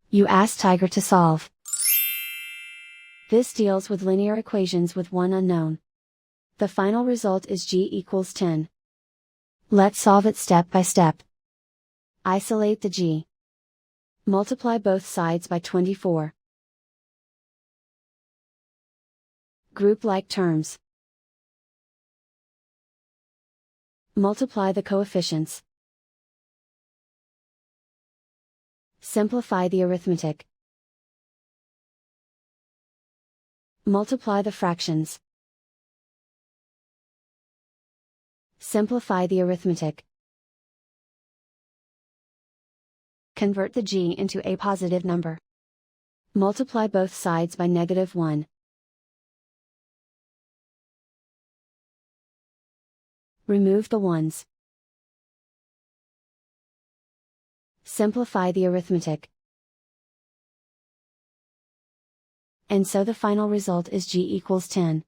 You ask Tiger to solve. This deals with linear equations with one unknown. The final result is g equals 10. Let's solve it step by step. Isolate the g. Multiply both sides by 24. Group like terms. Multiply the coefficients. Simplify the arithmetic. Multiply the fractions. Simplify the arithmetic. Convert the g into a positive number. Multiply both sides by -1. Remove the ones. Simplify the arithmetic. And so the final result is g equals 10.